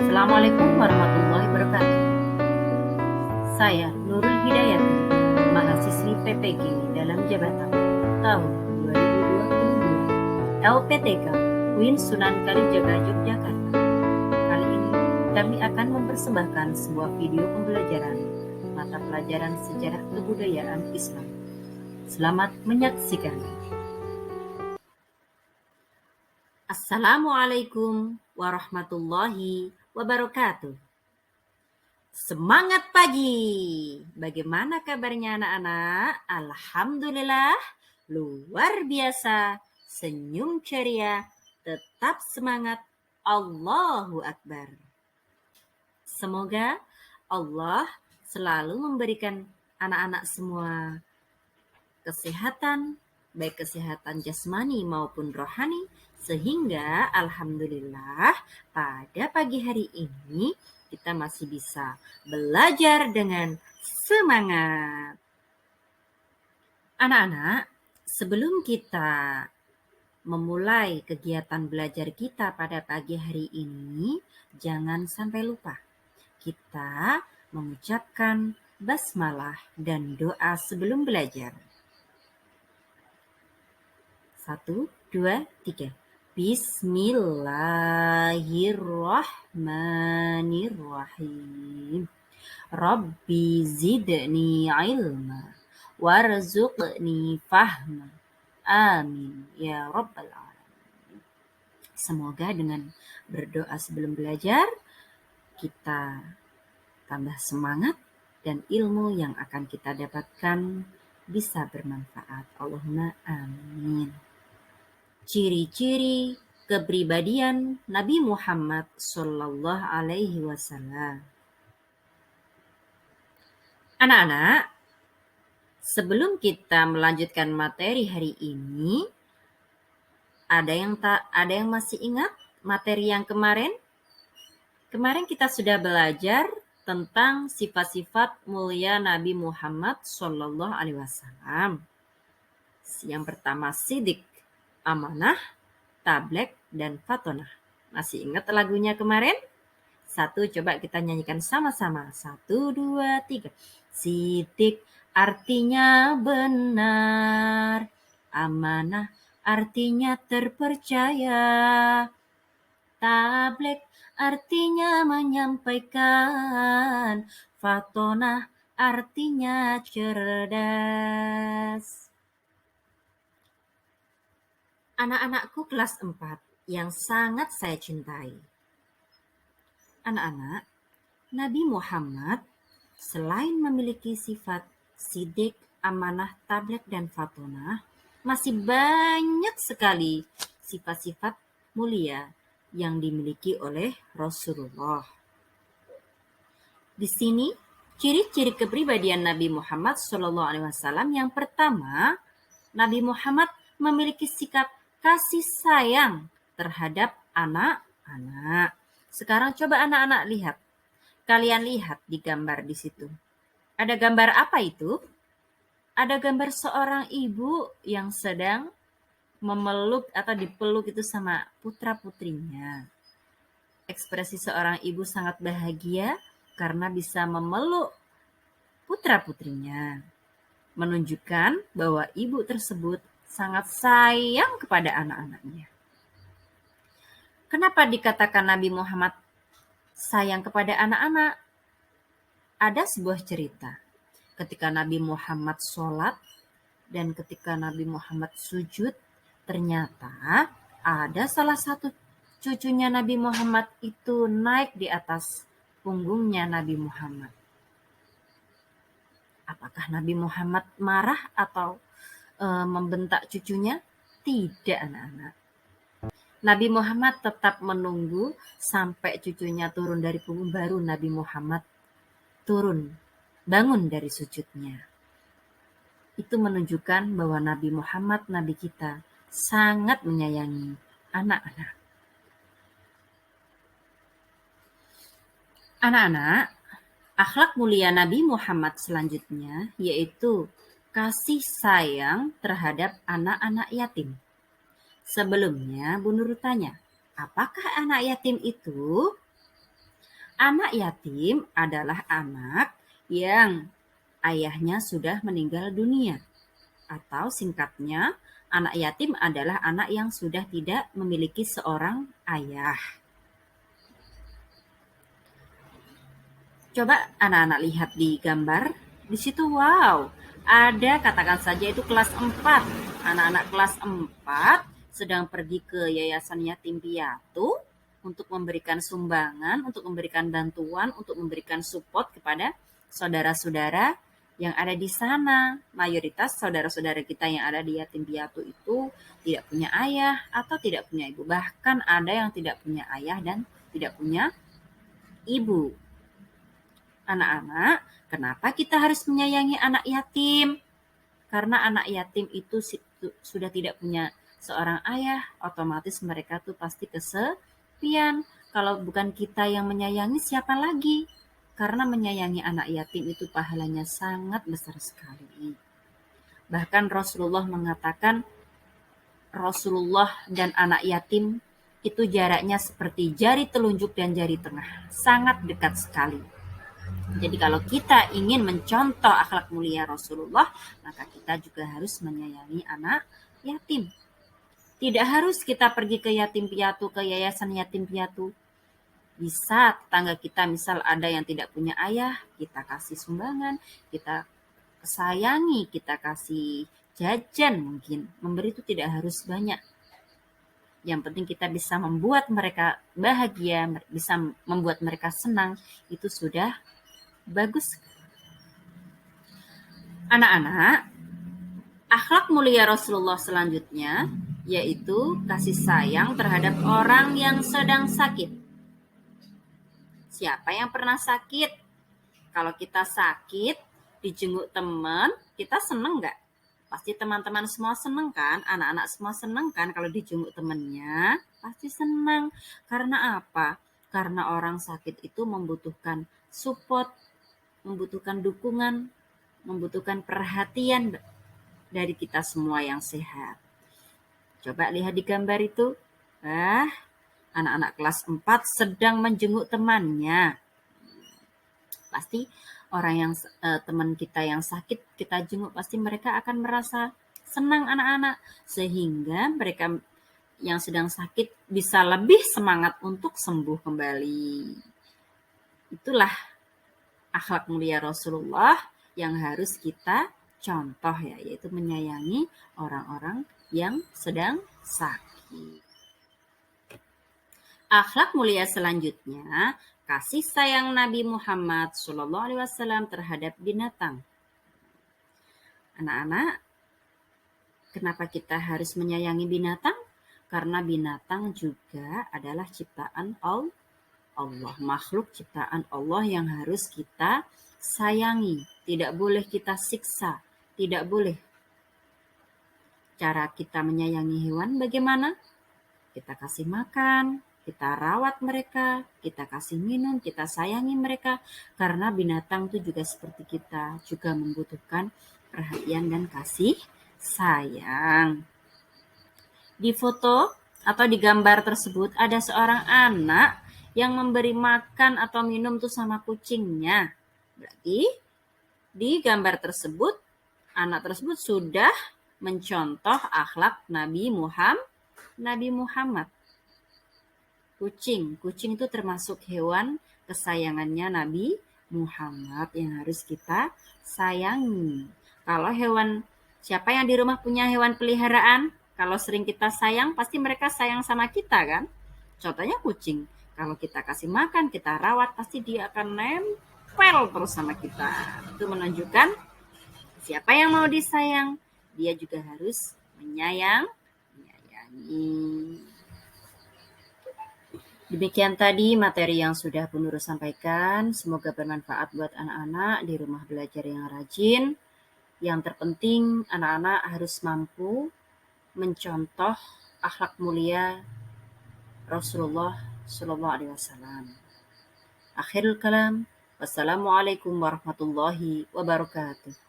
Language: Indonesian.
Assalamualaikum warahmatullahi wabarakatuh. Saya Nurul Hidayat, mahasiswi PPG dalam jabatan tahun 2022 LPTK UIN Sunan Kalijaga Yogyakarta. Kali ini kami akan mempersembahkan sebuah video pembelajaran mata pelajaran sejarah kebudayaan Islam. Selamat menyaksikan. Assalamualaikum warahmatullahi wabarakatuh. Semangat pagi! Bagaimana kabarnya anak-anak? Alhamdulillah, luar biasa. Senyum ceria, tetap semangat. Allahu Akbar. Semoga Allah selalu memberikan anak-anak semua kesehatan, baik kesehatan jasmani maupun rohani, sehingga alhamdulillah pada pagi hari ini kita masih bisa belajar dengan semangat. Anak-anak, sebelum kita memulai kegiatan belajar kita pada pagi hari ini, jangan sampai lupa kita mengucapkan basmalah dan doa sebelum belajar. 1, 2, 3. Bismillahirrahmanirrahim. Rabbi zidni ilma warzuqni fahma. Amin ya rabbal alamin. Semoga dengan berdoa sebelum belajar kita tambah semangat dan ilmu yang akan kita dapatkan bisa bermanfaat. Allahumma amin. Ciri-ciri kepribadian Nabi Muhammad Sallallahu Alaihi Wasallam. Anak-anak, sebelum kita melanjutkan materi hari ini, ada yang masih ingat materi yang kemarin? Kemarin kita sudah belajar tentang sifat-sifat mulia Nabi Muhammad Sallallahu Alaihi Wasallam. Yang pertama sidik, amanah, tablek, dan fatonah. Masih ingat lagunya kemarin? 1, coba kita nyanyikan sama-sama. 1, 2, 3. Sidik artinya benar, amanah artinya terpercaya, tablek artinya menyampaikan, fatonah artinya cerdas. Anak-anakku kelas 4 yang sangat saya cintai. Anak-anak, Nabi Muhammad selain memiliki sifat sidik, amanah, tablek, dan fatonah, masih banyak sekali sifat-sifat mulia yang dimiliki oleh Rasulullah. Di sini, ciri-ciri kepribadian Nabi Muhammad SAW yang pertama, Nabi Muhammad memiliki sikap kasih sayang terhadap anak-anak. Sekarang coba anak-anak lihat. Kalian lihat di gambar di situ. Ada gambar apa itu? Ada gambar seorang ibu yang sedang memeluk atau dipeluk itu sama putra-putrinya. Ekspresi seorang ibu sangat bahagia karena bisa memeluk putra-putrinya. Menunjukkan bahwa ibu tersebut sangat sayang kepada anak-anaknya. Kenapa dikatakan Nabi Muhammad sayang kepada anak-anak? Ada sebuah cerita. Ketika Nabi Muhammad sholat dan ketika Nabi Muhammad sujud, ternyata ada salah satu cucunya Nabi Muhammad itu naik di atas punggungnya Nabi Muhammad. Apakah Nabi Muhammad marah atau membentak cucunya? Tidak, anak-anak. Nabi Muhammad tetap menunggu sampai cucunya turun dari punggung, baru Nabi Muhammad bangun dari sujudnya. Itu menunjukkan bahwa Nabi Muhammad, Nabi kita, sangat menyayangi anak-anak. Anak-anak, akhlak mulia Nabi Muhammad selanjutnya yaitu kasih sayang terhadap anak-anak yatim. Sebelumnya, Bu Nur tanya, apakah anak yatim itu? Anak yatim adalah anak yang ayahnya sudah meninggal dunia. Atau singkatnya, anak yatim adalah anak yang sudah tidak memiliki seorang ayah. Coba anak-anak lihat di gambar. Di situ wow, ada katakan saja itu kelas 4. Anak-anak kelas 4 sedang pergi ke Yayasan Yatim Piatu untuk memberikan sumbangan, untuk memberikan bantuan, untuk memberikan support kepada saudara-saudara yang ada di sana. Mayoritas saudara-saudara kita yang ada di yatim piatu itu tidak punya ayah atau tidak punya ibu. Bahkan ada yang tidak punya ayah dan tidak punya ibu. Anak-anak, kenapa kita harus menyayangi anak yatim? Karena anak yatim itu sudah tidak punya seorang ayah, otomatis mereka tuh pasti kesepian. Kalau bukan kita yang menyayangi, siapa lagi? Karena menyayangi anak yatim itu pahalanya sangat besar sekali. Bahkan Rasulullah mengatakan, Rasulullah dan anak yatim itu jaraknya seperti jari telunjuk dan jari tengah. Sangat dekat sekali. Jadi kalau kita ingin mencontoh akhlak mulia Rasulullah, maka kita juga harus menyayangi anak yatim. Tidak harus kita pergi ke yatim piatu, ke yayasan yatim piatu. Bisa tetangga kita misal ada yang tidak punya ayah, kita kasih sumbangan, kita sayangi, kita kasih jajan mungkin. Memberi itu tidak harus banyak. Yang penting kita bisa membuat mereka bahagia, bisa membuat mereka senang, itu sudah bagus. Anak-anak, akhlak mulia Rasulullah selanjutnya yaitu kasih sayang terhadap orang yang sedang sakit. Siapa yang pernah sakit? Kalau kita sakit, dijenguk teman, kita seneng nggak? Pasti teman-teman semua seneng kan? Anak-anak semua seneng kan kalau dijenguk temannya? Pasti seneng. Karena apa? Karena orang sakit itu membutuhkan support, membutuhkan dukungan, membutuhkan perhatian dari kita semua yang sehat. Coba lihat di gambar itu. Anak-anak kelas 4 sedang menjenguk temannya. Pasti orang yang teman kita yang sakit kita jenguk, pasti mereka akan merasa senang anak-anak. Sehingga mereka yang sedang sakit bisa lebih semangat untuk sembuh kembali. Itulah akhlak mulia Rasulullah yang harus kita contoh ya, yaitu menyayangi orang-orang yang sedang sakit. Akhlak mulia selanjutnya, kasih sayang Nabi Muhammad SAW terhadap binatang. Anak-anak, kenapa kita harus menyayangi binatang? Karena binatang juga adalah ciptaan Allah, makhluk ciptaan Allah yang harus kita sayangi. Tidak boleh kita siksa, tidak boleh. Cara kita menyayangi hewan bagaimana? Kita kasih makan, kita rawat mereka, kita kasih minum, kita sayangi mereka. Karena binatang itu juga seperti kita, juga membutuhkan perhatian dan kasih sayang. Di foto atau di gambar tersebut ada seorang anak yang memberi makan atau minum tuh sama kucingnya. Berarti di gambar tersebut anak tersebut sudah mencontoh akhlak Nabi Muhammad. Kucing itu termasuk hewan kesayangannya Nabi Muhammad yang harus kita sayangi. Kalau siapa yang di rumah punya hewan peliharaan? Kalau sering kita sayang, pasti mereka sayang sama kita kan? Contohnya kucing. Kalau kita kasih makan, kita rawat, pasti dia akan nempel terus sama kita. Itu menunjukkan siapa yang mau disayang, dia juga harus menyayangi. Demikian tadi materi yang sudah Bu Nurul sampaikan. Semoga bermanfaat buat anak-anak di rumah belajar yang rajin. Yang terpenting anak-anak harus mampu mencontoh akhlak mulia Rasulullah SAW. Akhirul kalam. Wassalamualaikum warahmatullahi wabarakatuh.